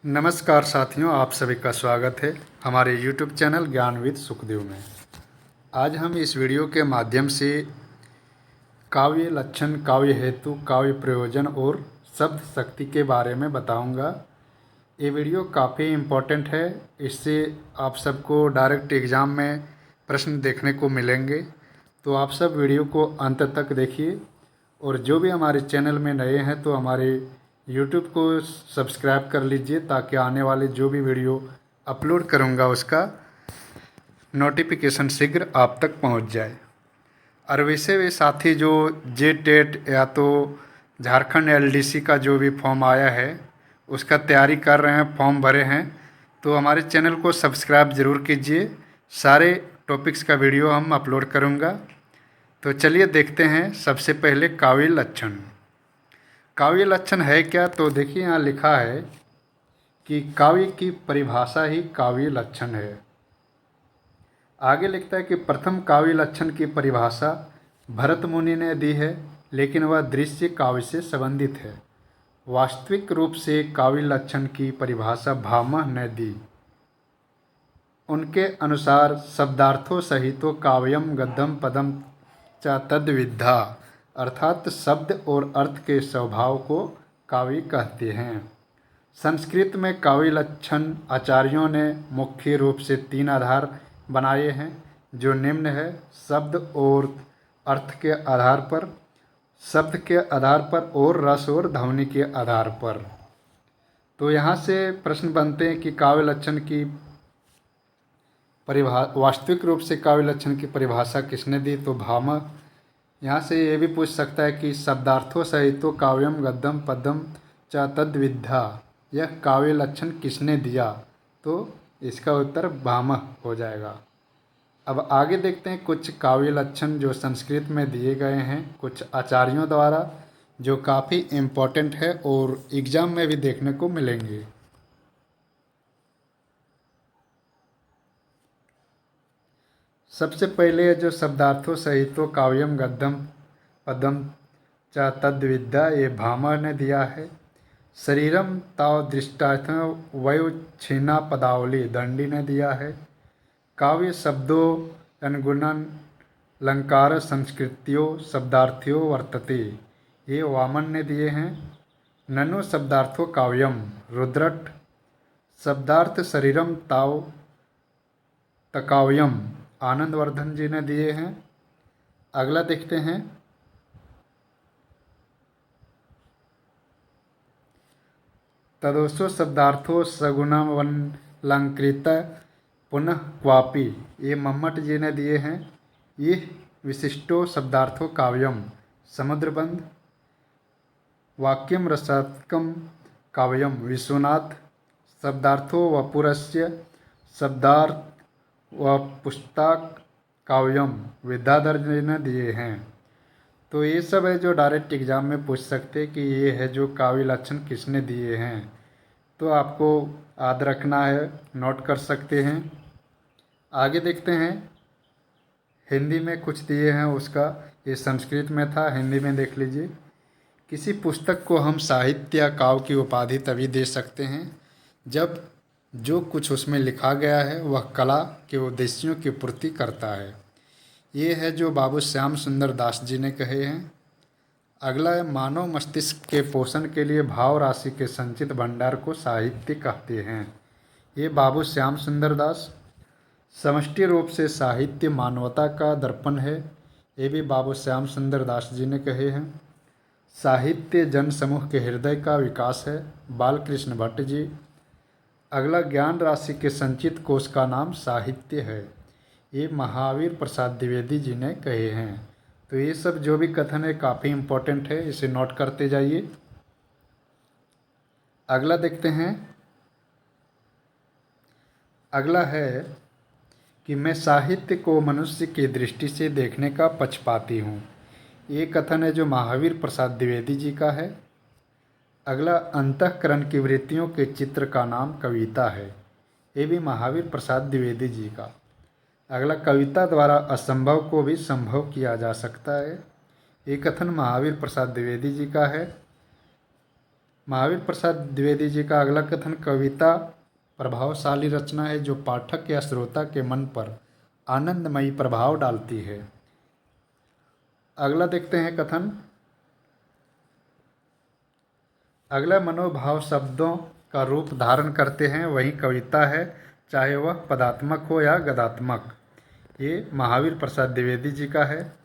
नमस्कार साथियों, आप सभी का स्वागत है हमारे YouTube चैनल ज्ञान विद सुखदेव में। आज हम इस वीडियो के माध्यम से काव्य लक्षण, काव्य हेतु, काव्य प्रयोजन और शब्द शक्ति के बारे में बताऊंगा। ये वीडियो काफ़ी इम्पोर्टेंट है। इससे आप सबको डायरेक्ट एग्ज़ाम में प्रश्न देखने को मिलेंगे, तो आप सब वीडियो को अंत तक देखिए। और जो भी हमारे चैनल में नए हैं तो हमारे YouTube को सब्सक्राइब कर लीजिए, ताकि आने वाले जो भी वीडियो अपलोड करूंगा उसका नोटिफिकेशन शीघ्र आप तक पहुंच जाए। और वैसे भी साथी जो JTET या तो झारखंड LDC का जो भी फॉर्म आया है उसका तैयारी कर रहे हैं, फॉर्म भरे हैं, तो हमारे चैनल को सब्सक्राइब ज़रूर कीजिए। सारे टॉपिक्स का वीडियो हम अपलोड करूंगा। तो चलिए देखते हैं। सबसे पहले काव्य लक्षण। काव्य लक्षण है क्या? तो देखिए यहाँ लिखा है कि काव्य की परिभाषा ही काव्य लक्षण है। आगे लिखता है कि प्रथम काव्य लक्षण की परिभाषा भरत मुनि ने दी है, लेकिन वह दृश्य काव्य से संबंधित है। वास्तविक रूप से काव्य लक्षण की परिभाषा भामह ने दी। उनके अनुसार शब्दार्थों सहितो काव्यम गद्यम पदम च तद्विद्धा, अर्थात शब्द और अर्थ के स्वभाव को काव्य कहते हैं। संस्कृत में काव्य लक्षण आचार्यों ने मुख्य रूप से 3 आधार बनाए हैं, जो निम्न है। शब्द और अर्थ के आधार पर, शब्द के आधार पर और रस और ध्वनि के आधार पर। तो यहाँ से प्रश्न बनते हैं कि काव्य लक्षण की वास्तविक रूप से काव्य लक्षण की परिभाषा किसने दी? तो भामह। यहाँ से ये भी पूछ सकता है कि शब्दार्थों सहितो काव्यम गद्यम पद्यम च तद्विद्धा, यह काव्य लक्षण किसने दिया? तो इसका उत्तर भामह हो जाएगा। अब आगे देखते हैं कुछ काव्य लक्षण जो संस्कृत में दिए गए हैं कुछ आचार्यों द्वारा, जो काफ़ी इम्पोर्टेंट है और एग्ज़ाम में भी देखने को मिलेंगे। सबसे पहले जो शब्दार्थों सहितो काव्यम गद्यम पद्यम च तद्विद्या, ये भामह ने दिया है। शरीरम ताव दृष्टार्थ वयो छीना पदावली, दंडी ने दिया है। काव्य शब्दों अनुगुणन अलंकार संस्कृत्यो शब्दार्थियों वर्तते, ये वामन ने दिए हैं। ननु शब्दार्थो काव्यम रुद्रट, शब्दार्थ शरीरम ताव तकाव्यम आनंदवर्धन जी ने दिए हैं। अगला देखते हैं। तदोषो शब्दार्थो सगुणवलंकृत पुनः क्वापि, ये मम्मट जी ने दिए हैं। ये विशिष्टो शब्दार्थो काव्यम समुद्रबंध। वाक्यम रसात्मकम काव्यम विश्वनाथ। शब्दार्थो वपुरस्य शब्दार्थ व पुस्तक काव्यम विद्याधर जी ने दिए हैं। तो ये सब है जो डायरेक्ट एग्जाम में पूछ सकते हैं कि ये है जो काव्य लक्षण किसने दिए हैं। तो आपको याद रखना है, नोट कर सकते हैं। आगे देखते हैं। हिंदी में कुछ दिए हैं उसका, ये संस्कृत में था, हिंदी में देख लीजिए। किसी पुस्तक को हम साहित्य या काव्य की उपाधि तभी दे सकते हैं जब जो कुछ उसमें लिखा गया है वह कला के उद्देश्यों की पूर्ति करता है। ये है जो बाबू श्याम सुंदर दास जी ने कहे हैं। अगला है, मानव मस्तिष्क के पोषण के लिए भाव राशि के संचित भंडार को साहित्य कहते हैं। ये बाबू श्याम सुंदर दास। समष्टि रूप से साहित्य मानवता का दर्पण है, ये भी बाबू श्याम सुंदर दास जी ने कहे हैं। साहित्य जन समूह के हृदय का विकास है, बालकृष्ण भट्ट जी। अगला, ज्ञान राशि के संचित कोश का नाम साहित्य है, ये महावीर प्रसाद द्विवेदी जी ने कहे हैं। तो ये सब जो भी कथन है काफ़ी इम्पोर्टेंट है, इसे नोट करते जाइए। अगला देखते हैं। अगला है कि मैं साहित्य को मनुष्य की दृष्टि से देखने का पक्षपाती हूँ, ये कथन है जो महावीर प्रसाद द्विवेदी जी का है। अगला, अंतःकरण की वृत्तियों के चित्र का नाम कविता है, ये भी महावीर प्रसाद द्विवेदी जी का। अगला, कविता द्वारा असंभव को भी संभव किया जा सकता है, ये कथन महावीर प्रसाद द्विवेदी जी का है। महावीर प्रसाद द्विवेदी जी का अगला कथन, कविता प्रभावशाली रचना है जो पाठक या श्रोता के मन पर आनंदमयी प्रभाव डालती है। अगला देखते हैं कथन, अगला मनोभाव शब्दों का रूप धारण करते हैं वही कविता है, चाहे वह पदात्मक हो या गद्यात्मक। ये महावीर प्रसाद द्विवेदी जी का है।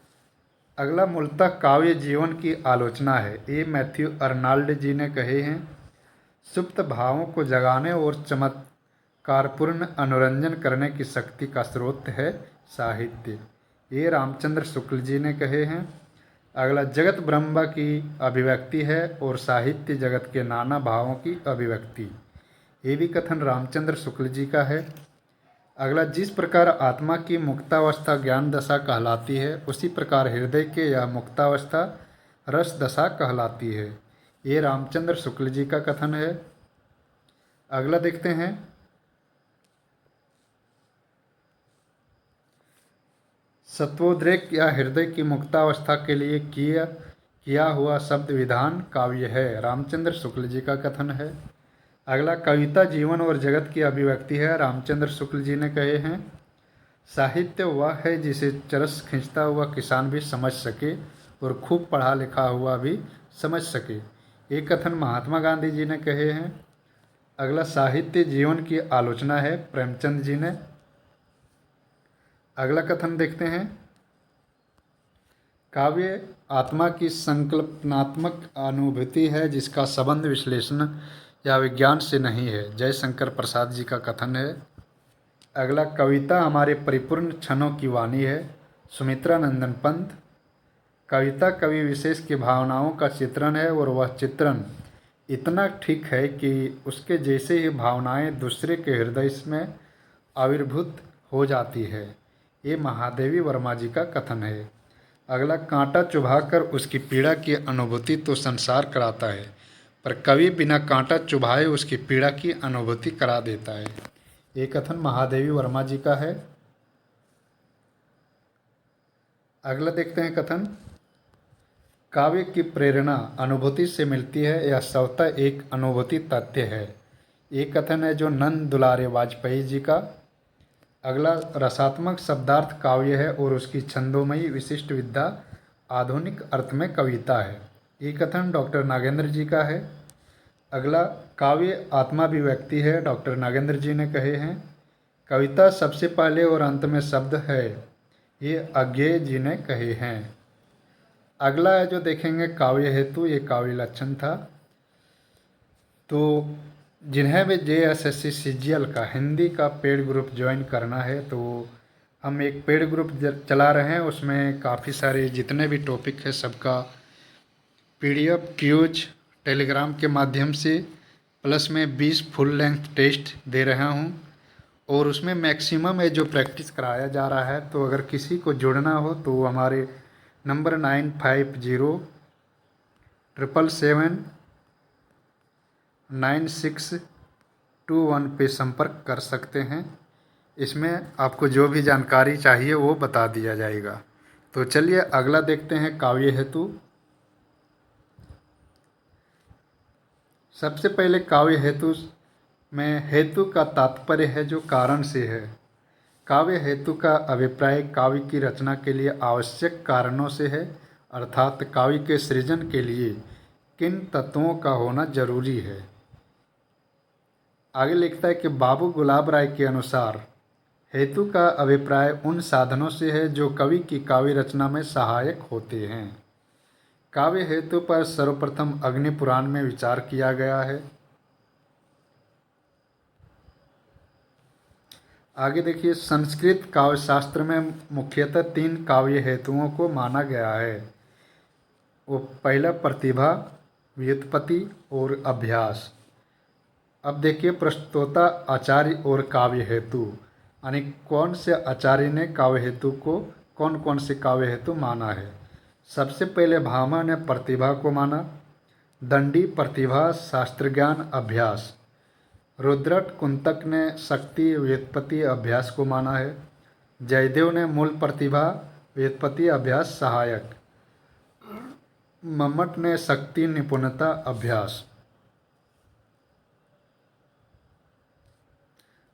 अगला मूलतः काव्य जीवन की आलोचना है, ये मैथ्यू अर्नाल्ड जी ने कहे हैं। सुप्त भावों को जगाने और चमत्कारपूर्ण मनोरंजन करने की शक्ति का स्रोत है साहित्य, ये रामचंद्र शुक्ल जी ने कहे हैं। अगला, जगत ब्रह्म की अभिव्यक्ति है और साहित्य जगत के नाना भावों की अभिव्यक्ति, ये भी कथन रामचंद्र शुक्ल जी का है। अगला, जिस प्रकार आत्मा की मुक्तावस्था ज्ञान दशा कहलाती है उसी प्रकार हृदय के यह मुक्तावस्था रस दशा कहलाती है, ये रामचंद्र शुक्ल जी का कथन है। अगला देखते हैं, सत्वोद्रेक या हृदय की मुक्तावस्था के लिए किया हुआ शब्द विधान काव्य है, रामचंद्र शुक्ल जी का कथन है। अगला, कविता जीवन और जगत की अभिव्यक्ति है, रामचंद्र शुक्ल जी ने कहे हैं। साहित्य वह है जिसे चरस खींचता हुआ किसान भी समझ सके और खूब पढ़ा लिखा हुआ भी समझ सके, ये कथन महात्मा गांधी जी ने कहे हैं। अगला, साहित्य जीवन की आलोचना है, प्रेमचंद जी ने। अगला कथन देखते हैं, काव्य आत्मा की संकल्पनात्मक अनुभूति है जिसका संबंध विश्लेषण या विज्ञान से नहीं है, जयशंकर प्रसाद जी का कथन है। अगला, कविता हमारे परिपूर्ण क्षणों की वाणी है, सुमित्रा नंदन पंत। कविता कवि विशेष की भावनाओं का चित्रण है और वह चित्रण इतना ठीक है कि उसके जैसे ही भावनाएं दूसरे के हृदय में आविर्भूत हो जाती है, ये महादेवी वर्मा जी का कथन है। अगला, कांटा चुभाकर उसकी पीड़ा की अनुभूति तो संसार कराता है, पर कवि बिना कांटा चुभाए उसकी पीड़ा की अनुभूति करा देता है, ये कथन महादेवी वर्मा जी का है। अगला देखते हैं कथन, काव्य की प्रेरणा अनुभूति से मिलती है, यह स्वतः एक अनुभूति तथ्य है, ये कथन है जो नंद दुलारे वाजपेयी जी का। अगला, रसात्मक शब्दार्थ काव्य है और उसकी छंदोमयी विशिष्ट विद्या आधुनिक अर्थ में कविता है, ये कथन डॉक्टर नागेंद्र जी का है। अगला, काव्य आत्माभिव्यक्ति है, डॉक्टर नागेंद्र जी ने कहे हैं। कविता सबसे पहले और अंत में शब्द है, ये अज्ञेय जी ने कहे हैं। अगला है जो देखेंगे काव्य हेतु, ये काव्य लक्षण था। तो जिन्हें भी JSSC CGL का हिंदी का पेड ग्रुप ज्वाइन करना है तो हम एक पेड ग्रुप चला रहे हैं, उसमें काफ़ी सारे जितने भी टॉपिक है सबका PDF क्यूज टेलीग्राम के माध्यम से प्लस में 20 फुल लेंथ टेस्ट दे रहा हूं और उसमें मैक्सिमम है जो प्रैक्टिस कराया जा रहा है। तो अगर किसी को जुड़ना हो तो हमारे नंबर 9507779621 पे संपर्क कर सकते हैं, इसमें आपको जो भी जानकारी चाहिए वो बता दिया जाएगा। तो चलिए अगला देखते हैं, काव्य हेतु। सबसे पहले काव्य हेतु में हेतु का तात्पर्य है जो कारण से है। काव्य हेतु का अभिप्राय काव्य की रचना के लिए आवश्यक कारणों से है, अर्थात काव्य के सृजन के लिए किन तत्वों का होना जरूरी है। आगे लिखता है कि बाबू गुलाब राय के अनुसार हेतु का अभिप्राय उन साधनों से है जो कवि की काव्य रचना में सहायक होते हैं। काव्य हेतु पर सर्वप्रथम अग्नि पुराण में विचार किया गया है। आगे देखिए, संस्कृत काव्य शास्त्र में मुख्यतः 3 काव्य हेतुओं को माना गया है। वो पहला प्रतिभा, व्युत्पत्ति और अभ्यास। अब देखिए प्रस्तोता, आचार्य और काव्य हेतु, यानी कौन से आचार्य ने काव्य हेतु को कौन कौन से काव्य हेतु माना है। सबसे पहले भामा ने प्रतिभा को माना, दंडी प्रतिभा, शास्त्र ज्ञान, अभ्यास। रुद्रट कुंतक ने शक्ति, व्युत्पत्ति, अभ्यास को माना है। जयदेव ने मूल प्रतिभा, व्युत्पत्ति, अभ्यास, सहायक। मम्मट ने शक्ति, निपुणता, अभ्यास।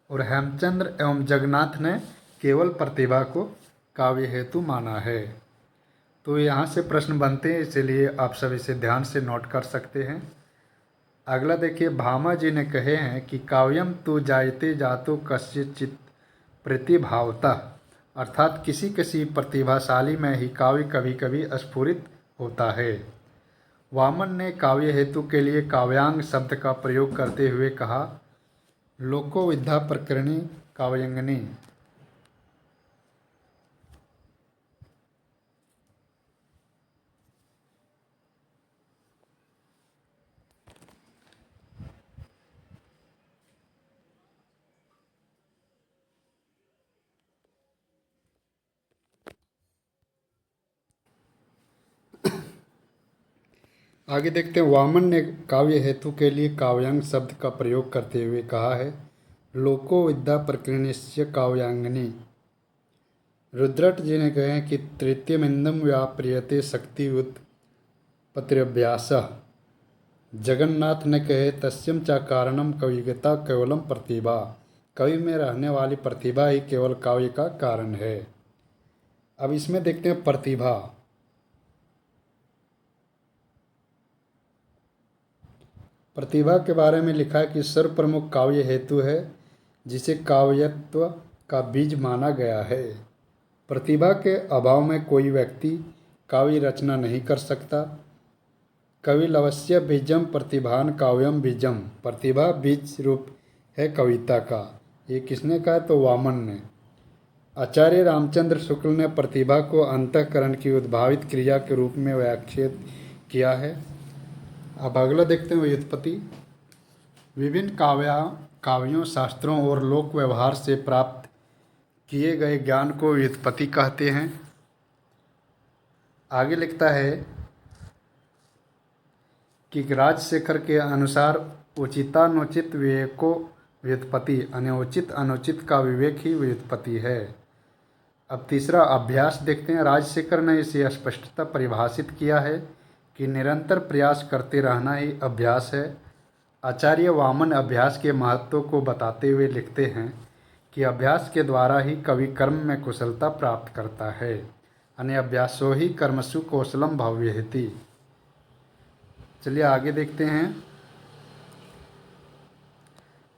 और हेमचंद्र एवं जगन्नाथ ने केवल प्रतिभा को काव्य हेतु माना है। तो यहाँ से प्रश्न बनते हैं, इसीलिए आप सब इसे ध्यान से नोट कर सकते हैं। अगला देखिए, भामा जी ने कहे हैं कि काव्यम तु जायते जातो कस्यचित् प्रतिभावतः, अर्थात किसी किसी प्रतिभाशाली में ही काव्य कभी कभी स्फुरित होता है। वामन ने काव्य हेतु के लिए काव्यांग शब्द का प्रयोग करते हुए कहा, लोको विद्या प्रकरणी काव्यंगनी। आगे देखते हैं, वामन ने काव्य हेतु के लिए काव्यांग शब्द का प्रयोग करते हुए कहा है, लोको विद्या प्रकरणस्य काव्यांगनी। रुद्रट जी ने कहे हैं कि तृतीयमिंदम व्याप्रियते शक्ति उत्पत्त्यभ्यास। जगन्नाथ ने कहे, तस्यम च कारणम कविगता केवलम प्रतिभा, कवि में रहने वाली प्रतिभा ही केवल काव्य का कारण है। अब इसमें देखते हैं प्रतिभा। प्रतिभा के बारे में लिखा है कि सर्व प्रमुख काव्य हेतु है जिसे काव्यत्व का बीज माना गया है। प्रतिभा के अभाव में कोई व्यक्ति काव्य रचना नहीं कर सकता। कवि लवस्य बीजम प्रतिभान काव्यम बीजम, प्रतिभा बीज रूप है कविता का। ये किसने कहा? तो वामन ने। आचार्य रामचंद्र शुक्ल ने प्रतिभा को अंतःकरण की उद्भावित क्रिया के रूप में व्याख्यात किया है। अब अगला देखते हैं व्युत्पत्ति। विभिन्न काव्यों, शास्त्रों और लोक व्यवहार से प्राप्त किए गए ज्ञान को व्युत्पत्ति कहते हैं। आगे लिखता है कि राजशेखर के अनुसार उचितानुचित विवेको व्युत्पत्ति, अनुचित अनुचित का विवेक ही व्युत्पत्ति है। अब तीसरा अभ्यास देखते हैं। राजशेखर ने इसे स्पष्टता परिभाषित किया है कि निरंतर प्रयास करते रहना ही अभ्यास है। आचार्य वामन अभ्यास के महत्व को बताते हुए लिखते हैं कि अभ्यास के द्वारा ही कवि कर्म में कुशलता प्राप्त करता है, अन्य अभ्यासो ही कर्मसु कौशलम भव्येति। चलिए आगे देखते हैं।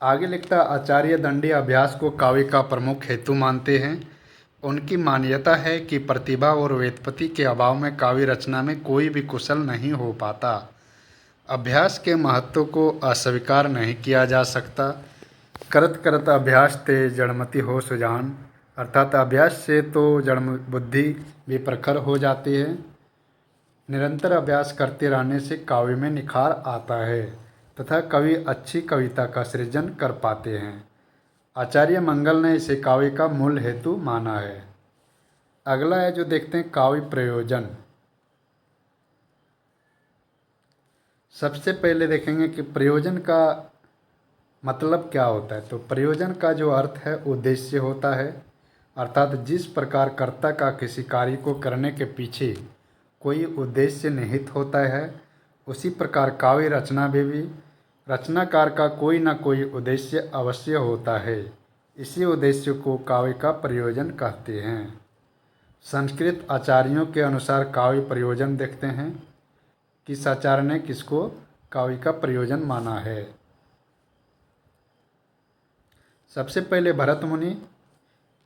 आगे लिखता, आचार्य दंडी अभ्यास को काव्य का प्रमुख हेतु मानते हैं। उनकी मान्यता है कि प्रतिभा और व्युत्पत्ति के अभाव में काव्य रचना में कोई भी कुशल नहीं हो पाता। अभ्यास के महत्व को अस्वीकार नहीं किया जा सकता। करत करत अभ्यास ते जड़मति हो सुजान, अर्थात अभ्यास से तो जड़ बुद्धि भी प्रखर हो जाती है। निरंतर अभ्यास करते रहने से काव्य में निखार आता है तथा कवि अच्छी कविता का सृजन कर पाते हैं। आचार्य मंगल ने इसे काव्य का मूल हेतु माना है। अगला है जो देखते हैं काव्य प्रयोजन। सबसे पहले देखेंगे कि प्रयोजन का मतलब क्या होता है। तो प्रयोजन का जो अर्थ है उद्देश्य होता है, अर्थात जिस प्रकार कर्ता का किसी कार्य को करने के पीछे कोई उद्देश्य निहित होता है, उसी प्रकार काव्य रचना में भी रचनाकार का कोई न कोई उद्देश्य अवश्य होता है। इसी उद्देश्य को काव्य का प्रयोजन कहते हैं। संस्कृत आचार्यों के अनुसार काव्य प्रयोजन देखते हैं, किस आचार्य ने किसको काव्य का प्रयोजन माना है। सबसे पहले भरत मुनि,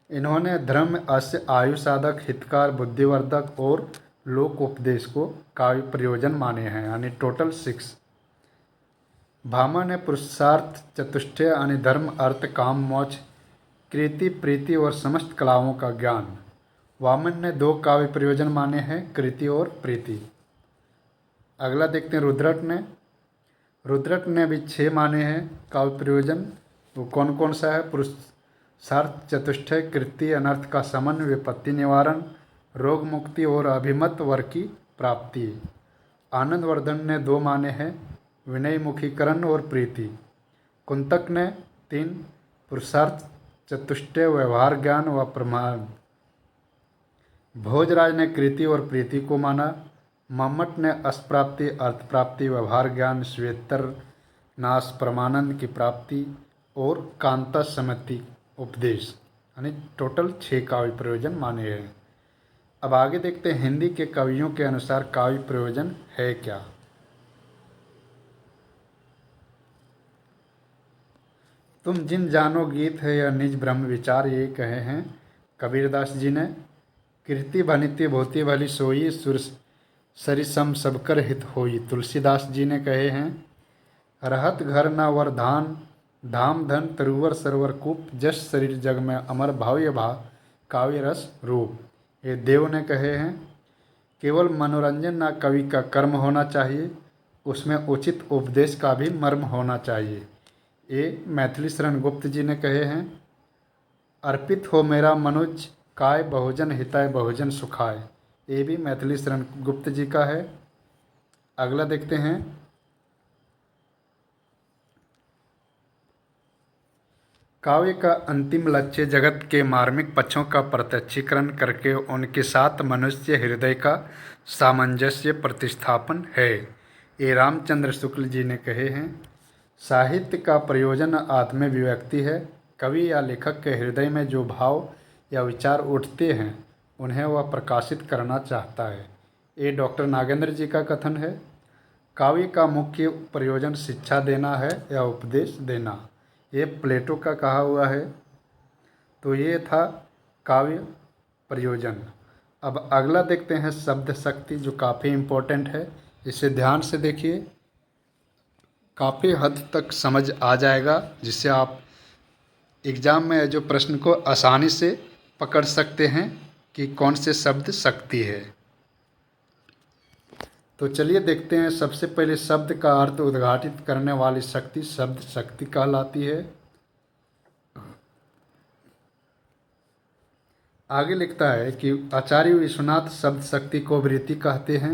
इन्होंने धर्म, अस्य, आयु साधक, हितकार, बुद्धिवर्धक और लोक उपदेश को काव्य प्रयोजन माने हैं, यानी टोटल 6। भामा ने पुरुषार्थ चतुष्टय यानी धर्म, अर्थ, काम, मोक्ष, कृति, प्रीति और समस्त कलाओं का ज्ञान। वामन ने 2 काव्य प्रयोजन माने हैं, कृति और प्रीति। अगला देखते हैं रुद्रट ने भी 6 माने हैं काव्य प्रयोजन। वो कौन कौन सा है? पुरुषार्थ चतुष्टय, कृति, अनर्थ का शमन, विपत्ति निवारण, रोग मुक्ति और अभिमत वर की प्राप्ति। आनंदवर्धन ने 2 माने हैं, विनय मुखीकरण और प्रीति। कुंतक ने 3, पुरुषार्थ चतुष्टय, व्यवहार ज्ञान व प्रमाण। भोजराज ने कृति और प्रीति को माना। मम्मट ने अस्प्राप्ति, अर्थ प्राप्ति, व्यवहार ज्ञान, श्वेतर नाश, परमानंद की प्राप्ति। और कांता समिति उपदेश, यानी टोटल 6 काव्य प्रयोजन माने हैं। अब आगे देखते हैं हिंदी के कवियों के अनुसार काव्य प्रयोजन है क्या। तुम जिन जानो गीत है यह निज ब्रह्म विचार, ये कहे हैं कबीरदास जी ने। कीर्ति भनिति भोति भली सोई, सुर सरिसम सबकर हित होई, तुलसीदास जी ने कहे हैं। रहत घर न वर धान, धाम धन तरुवर सरवर कूप, जस शरीर जग में अमर भाव्य भा, काव्य रस रूप, ये देव ने कहे हैं। केवल मनोरंजन ना कवि का कर्म होना चाहिए, उसमें उचित उपदेश का भी मर्म होना चाहिए, ये मैथिली शरण गुप्त जी ने कहे हैं। अर्पित हो मेरा मनुज काय, बहुजन हिताय बहुजन सुखाय, ये भी मैथिली शरण गुप्त जी का है। अगला देखते हैं काव्य का अंतिम लक्ष्य जगत के मार्मिक पक्षों का प्रत्यक्षीकरण करके उनके साथ मनुष्य हृदय का सामंजस्य प्रतिस्थापन है, ये रामचंद्र शुक्ल जी ने कहे हैं। साहित्य का प्रयोजन आत्माभिव्यक्ति है, कवि या लेखक के हृदय में जो भाव या विचार उठते हैं उन्हें वह प्रकाशित करना चाहता है, ये डॉक्टर नागेंद्र जी का कथन है। काव्य का मुख्य प्रयोजन शिक्षा देना है या उपदेश देना, ये प्लेटो का कहा हुआ है। तो ये था काव्य प्रयोजन। अब अगला देखते हैं शब्द शक्ति, जो काफ़ी इम्पोर्टेंट है, इसे ध्यान से देखिए, काफ़ी हद तक समझ आ जाएगा, जिससे आप एग्ज़ाम में जो प्रश्न को आसानी से पकड़ सकते हैं कि कौन से शब्द शक्ति है। तो चलिए देखते हैं, सबसे पहले शब्द का अर्थ उद्घाटित करने वाली शक्ति शब्द शक्ति कहलाती है। आगे लिखता है कि आचार्य विश्वनाथ शब्द शक्ति को वृत्ति कहते हैं,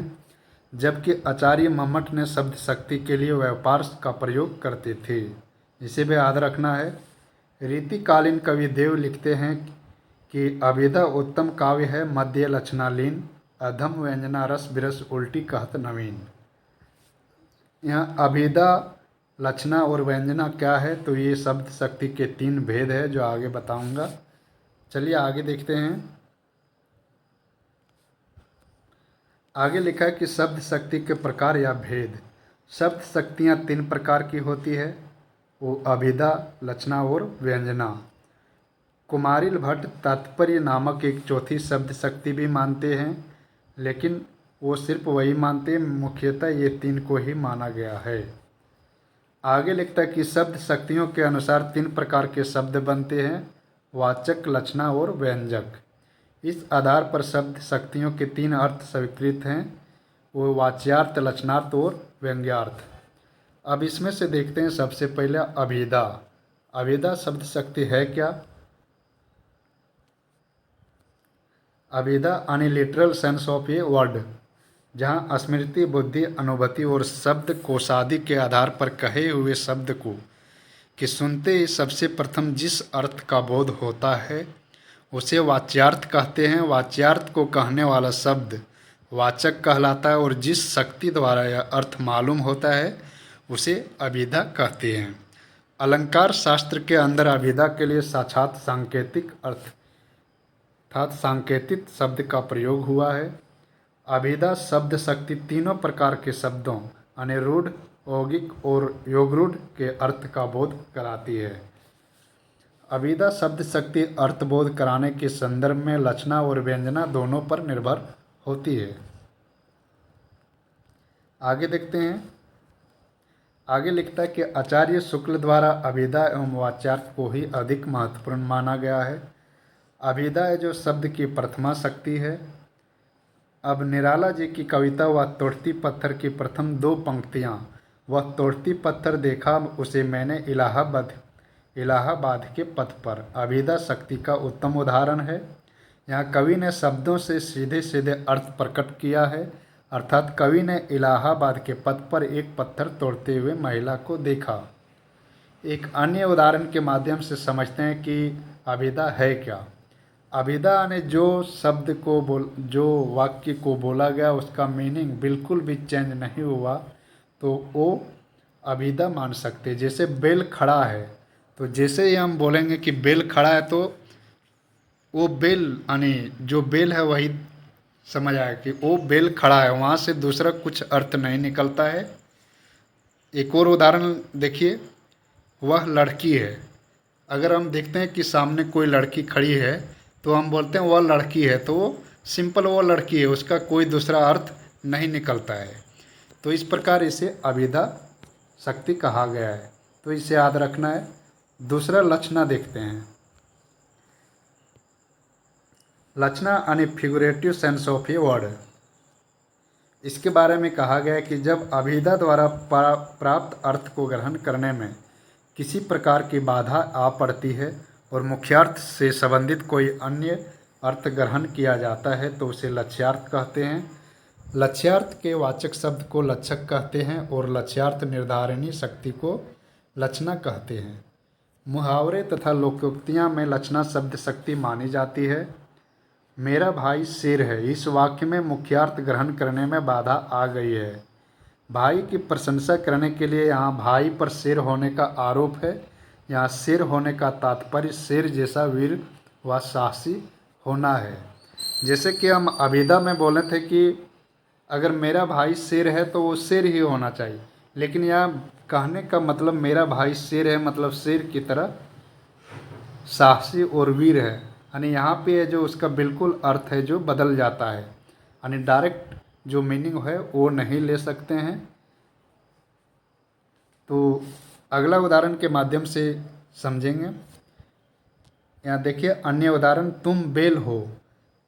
जबकि आचार्य मम्मट ने शब्द शक्ति के लिए व्यापार का प्रयोग करते थे, इसे भी याद रखना है। रीतिकालीन कवि देव लिखते हैं कि अभिधा उत्तम काव्य है, मध्य लक्षणालीन, अधम व्यंजना रस बिरस उल्टी कहत नवीन। यहाँ अभिधा, लक्षणा और व्यंजना क्या है, तो ये शब्द शक्ति के 3 भेद है जो आगे बताऊंगा। चलिए आगे देखते हैं। आगे लिखा है कि शब्द शक्ति के प्रकार या भेद। शब्द शक्तियाँ 3 प्रकार की होती है, वो अभिधा, लक्षणा और व्यंजना। कुमारिल भट्ट तात्पर्य नामक एक चौथी शब्द शक्ति भी मानते हैं, लेकिन वो सिर्फ वही मानते हैं, मुख्यतः ये 3 को ही माना गया है। आगे लिखता है कि शब्द शक्तियों के अनुसार 3 प्रकार के शब्द बनते हैं, वाचक, लक्षणा और व्यंजक। इस आधार पर शब्द शक्तियों के 3 अर्थ स्वीकृत हैं, वो वाच्यार्थ, लक्षणार्थ और व्यंग्यार्थ। अब इसमें से देखते हैं सबसे पहले अभिधा। अभिधा शब्द शक्ति है क्या। अभिधा यानी literal sense of a word, जहाँ स्मृति, बुद्धि, अनुभूति और शब्द कोशादि के आधार पर कहे हुए शब्द को कि सुनते ही सबसे प्रथम जिस अर्थ का बोध होता है उसे वाच्यार्थ कहते हैं। वाच्यार्थ को कहने वाला शब्द वाचक कहलाता है, और जिस शक्ति द्वारा यह अर्थ मालूम होता है उसे अभिधा कहते हैं। अलंकार शास्त्र के अंदर अभिधा के लिए साक्षात सांकेतिक अर्थ अर्थात सांकेतिक शब्द का प्रयोग हुआ है। अभिधा शब्द शक्ति तीनों प्रकार के शब्दों यानी रूढ़, यौगिक और योगरूढ़ के अर्थ का बोध कराती है। अभिधा शब्द शक्ति अर्थबोध कराने के संदर्भ में लक्षणा और व्यंजना दोनों पर निर्भर होती है। आगे देखते हैं। आगे लिखता है कि आचार्य शुक्ल द्वारा अभिधा एवं वाच्यार्थ को ही अधिक महत्वपूर्ण माना गया है। अभिधा है जो शब्द की प्रथमा शक्ति है। अब निराला जी की कविता वह तोड़ती पत्थर की प्रथम 2 पंक्तियाँ, वह तोड़ती पत्थर देखा उसे मैंने इलाहाबाद के पथ पर, अभिधा शक्ति का उत्तम उदाहरण है। यहाँ कवि ने शब्दों से सीधे सीधे अर्थ प्रकट किया है, अर्थात कवि ने इलाहाबाद के पथ पर एक पत्थर तोड़ते हुए महिला को देखा। एक अन्य उदाहरण के माध्यम से समझते हैं कि अभिधा है क्या। अभिधा ने जो शब्द को जो वाक्य को बोला गया उसका मीनिंग बिल्कुल भी चेंज नहीं हुआ तो वो अभिधा मान सकते। जैसे बैल खड़ा है तो जैसे ही हम बोलेंगे कि बेल खड़ा है, तो वो बेल यानी जो बेल है वही समझ आया कि वो बेल खड़ा है, वहाँ से दूसरा कुछ अर्थ नहीं निकलता है। एक और उदाहरण देखिए, वह लड़की है। अगर हम देखते हैं कि सामने कोई लड़की खड़ी है, तो हम बोलते हैं वह लड़की है, तो वो सिंपल वो लड़की है, उसका कोई दूसरा अर्थ नहीं निकलता है। तो इस प्रकार इसे अभिधा शक्ति कहा गया है, तो इसे याद रखना है। दूसरा लक्षणा देखते हैं। लक्षणा यानी फिगुरेटिव सेंस ऑफ ए वर्ड। इसके बारे में कहा गया है कि जब अभिधा द्वारा प्राप्त अर्थ को ग्रहण करने में किसी प्रकार की बाधा आ पड़ती है और मुख्यार्थ से संबंधित कोई अन्य अर्थ ग्रहण किया जाता है, तो उसे लक्ष्यार्थ कहते हैं। लक्ष्यार्थ के वाचक शब्द को लक्षक कहते हैं और लक्ष्यार्थ निर्धारिणी शक्ति को लक्षणा कहते हैं। मुहावरे तथा लोकोक्तियाँ में लक्षणा शब्द शक्ति मानी जाती है। मेरा भाई शेर है, इस वाक्य में मुख्यार्थ ग्रहण करने में बाधा आ गई है। भाई की प्रशंसा करने के लिए यहाँ भाई पर शेर होने का आरोप है। यहाँ शेर होने का तात्पर्य शेर जैसा वीर व साहसी होना है। जैसे कि हम अभिधा में बोले थे कि अगर मेरा भाई शेर है तो वो शेर ही होना चाहिए, लेकिन यहाँ कहने का मतलब मेरा भाई शेर है मतलब शेर की तरह साहसी और वीर है। यानी यहाँ पे जो उसका बिल्कुल अर्थ है जो बदल जाता है, यानी डायरेक्ट जो मीनिंग है वो नहीं ले सकते हैं। तो अगला उदाहरण के माध्यम से समझेंगे। यहाँ देखिए अन्य उदाहरण, तुम बेल हो।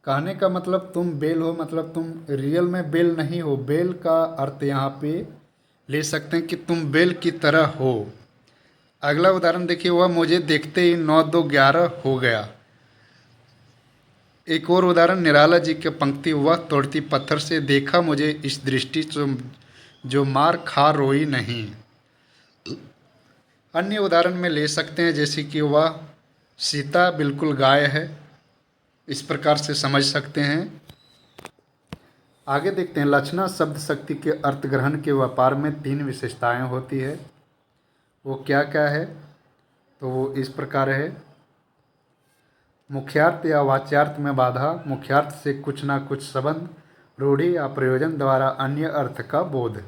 कहने का मतलब तुम बेल हो मतलब तुम रियल में बेल नहीं हो। बेल का अर्थ यहाँ पे ले सकते हैं कि तुम बेल की तरह हो। अगला उदाहरण देखिए, वह मुझे देखते ही 9-2-11 हो गया। एक और उदाहरण निराला जी की पंक्ति, वह तोड़ती पत्थर से देखा मुझे इस दृष्टि जो मार खा रोई नहीं। अन्य उदाहरण में ले सकते हैं जैसे कि वह सीता बिल्कुल गाय है, इस प्रकार से समझ सकते हैं। आगे देखते हैं, लक्षणा शब्द शक्ति के अर्थ ग्रहण के व्यापार में 3 विशेषताएं होती है। वो क्या क्या है? तो वो इस प्रकार है। मुख्यार्थ या वाच्यार्थ में बाधा, मुख्यार्थ से कुछ ना कुछ संबंध, रूढ़ि या प्रयोजन द्वारा अन्य अर्थ का बोध।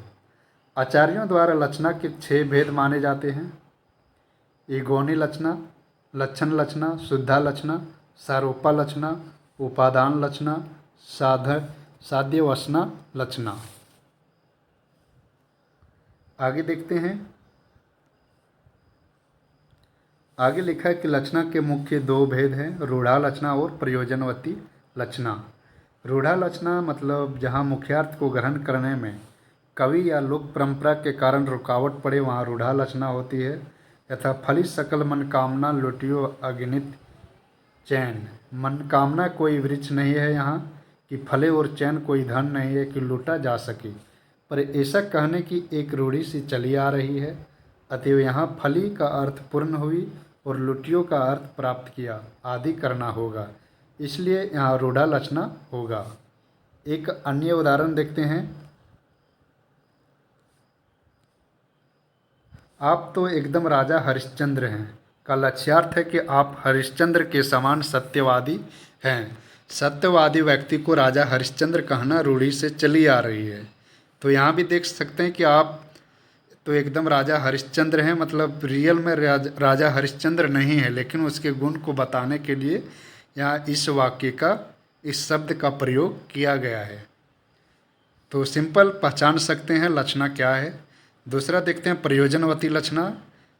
आचार्यों द्वारा लक्षणा के 6 भेद माने जाते हैं। इगोनी लक्षणा, लक्षण लक्षणा, शुद्धा लक्षणा, सारोपा लक्षणा, उपादान लक्षणा, साध्यवसना लक्षणा। आगे देखते हैं। आगे लिखा है कि लक्षणा के मुख्य 2 भेद हैं, रूढ़ा लक्षणा और प्रयोजनवती लक्षणा। रूढ़ा लक्षणा मतलब जहाँ मुख्यार्थ को ग्रहण करने में कवि या लोक परंपरा के कारण रुकावट पड़े, वहाँ रूढ़ा लक्षणा होती है। यथा फली सकल मनकामना लुटियो अगणित चैन। मनकामना कोई वृक्ष नहीं है यहाँ कि फले, और चैन कोई धन नहीं है कि लूटा जा सके, पर ऐसा कहने की एक रूढ़ी सी चली आ रही है। अतएव यहाँ फली का अर्थ पूर्ण हुई और लुटियो का अर्थ प्राप्त किया आदि करना होगा, इसलिए यहाँ रूढ़ा लक्षणा होगा। एक अन्य उदाहरण देखते हैं। आप तो एकदम राजा हरिश्चंद्र हैं का लक्ष्यार्थ है कि आप हरिश्चंद्र के समान सत्यवादी हैं। सत्यवादी व्यक्ति को राजा हरिश्चंद्र कहना रूढ़ी से चली आ रही है। तो यहाँ भी देख सकते हैं कि आप तो एकदम राजा हरिश्चंद्र हैं मतलब रियल में राजा हरिश्चंद्र नहीं है, लेकिन उसके गुण को बताने के लिए यहाँ इस वाक्य का, इस शब्द का प्रयोग किया गया है। तो सिंपल पहचान सकते हैं लक्षणा क्या है। दूसरा देखते हैं प्रयोजनवती लक्षणा।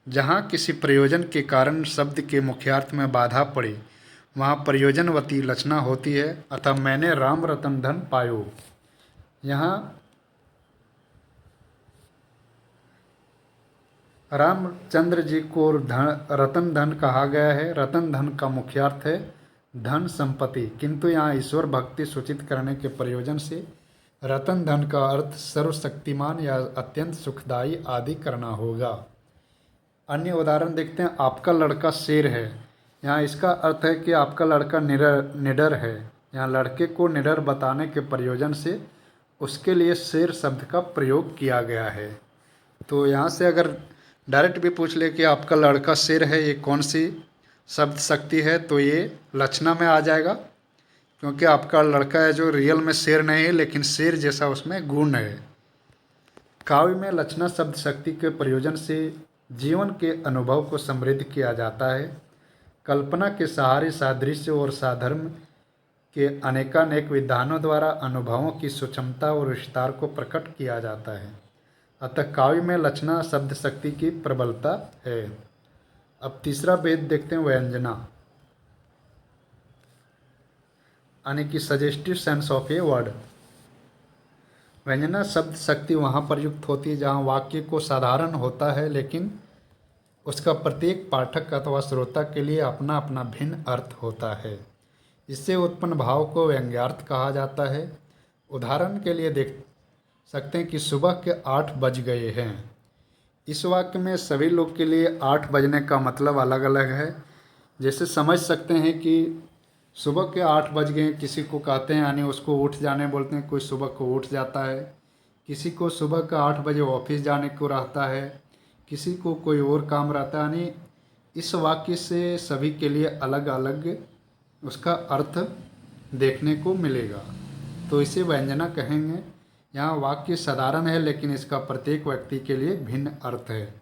जहाँ किसी प्रयोजन के कारण शब्द के मुख्यार्थ में बाधा पड़ी, वहाँ प्रयोजनवती लक्षणा होती है। अतः मैंने राम रतन धन पायो, यहाँ रामचंद्र जी को रतन धन कहा गया है। रतन धन का मुख्यार्थ है धन संपत्ति, किंतु यहाँ ईश्वर भक्ति सूचित करने के प्रयोजन से रतन धन का अर्थ सर्वशक्तिमान या अत्यंत सुखदायी आदि करना होगा। अन्य उदाहरण देखते हैं। आपका लड़का शेर है, यहाँ इसका अर्थ है कि आपका लड़का निडर है। यहाँ लड़के को निडर बताने के प्रयोजन से उसके लिए शेर शब्द का प्रयोग किया गया है। तो यहाँ से अगर डायरेक्ट भी पूछ ले कि आपका लड़का शेर है, ये कौन सी शब्द शक्ति है, तो ये लक्षणा में आ जाएगा, क्योंकि आपका लड़का है जो रियल में शेर नहीं है, लेकिन शेर जैसा उसमें गुण है। काव्य में लक्षणा शब्द शक्ति के प्रयोजन से जीवन के अनुभव को समृद्ध किया जाता है। कल्पना के सहारे सादृश्य और साधर्म के अनेकानेक विधानों द्वारा अनुभवों की सूक्ष्मता और विस्तार को प्रकट किया जाता है। अतः काव्य में लक्षणा शब्द शक्ति की प्रबलता है। अब तीसरा भेद देखते हैं, व्यंजना, यानी कि suggestive sense of a word. व्यंजना शब्द शक्ति वहाँ प्रयुक्त होती है जहाँ वाक्य को साधारण होता है, लेकिन उसका प्रत्येक पाठक अथवा श्रोता के लिए अपना अपना भिन्न अर्थ होता है। इससे उत्पन्न भाव को व्यंग्यार्थ कहा जाता है। उदाहरण के लिए देख सकते हैं कि सुबह के 8 बज गए हैं। इस वाक्य में सभी लोग के लिए 8 बजने का मतलब अलग अलग है। जैसे समझ सकते हैं कि सुबह के 8 बज गए, किसी को कहते हैं यानी उसको उठ जाने बोलते हैं, कोई सुबह को उठ जाता है, किसी को सुबह का 8 बजे ऑफिस जाने को रहता है, किसी को कोई और काम रहता है। यानी इस वाक्य से सभी के लिए अलग अलग उसका अर्थ देखने को मिलेगा, तो इसे व्यंजना कहेंगे। यहाँ वाक्य साधारण है, लेकिन इसका प्रत्येक व्यक्ति के लिए भिन्न अर्थ है।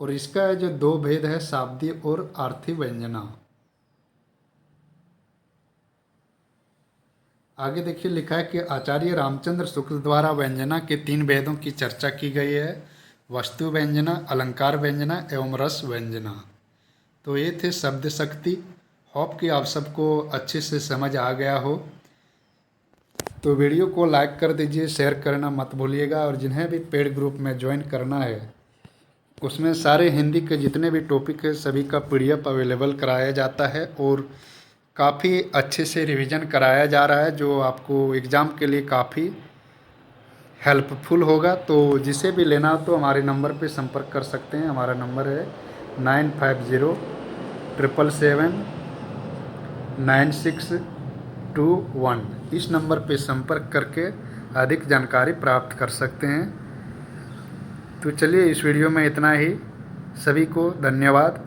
और इसका जो 2 भेद है, शाब्दिक और अर्थी व्यंजना। आगे देखिए, लिखा है कि आचार्य रामचंद्र शुक्ल द्वारा व्यंजना के 3 भेदों की चर्चा की गई है, वस्तु व्यंजना, अलंकार व्यंजना एवं रस व्यंजना। तो ये थे शब्द शक्ति। होप कि आप सबको अच्छे से समझ आ गया हो। तो वीडियो को लाइक कर दीजिए, शेयर करना मत भूलिएगा। और जिन्हें भी पेड ग्रुप में ज्वाइन करना है, उसमें सारे हिंदी के जितने भी टॉपिक है सभी का PDF अवेलेबल कराया जाता है और काफ़ी अच्छे से रिवीजन कराया जा रहा है, जो आपको एग्ज़ाम के लिए काफ़ी हेल्पफुल होगा। तो जिसे भी लेना हो तो हमारे नंबर पे संपर्क कर सकते हैं। हमारा नंबर है 9507779621। इस नंबर पे संपर्क करके अधिक जानकारी प्राप्त कर सकते हैं। तो चलिए, इस वीडियो में इतना ही। सभी को धन्यवाद।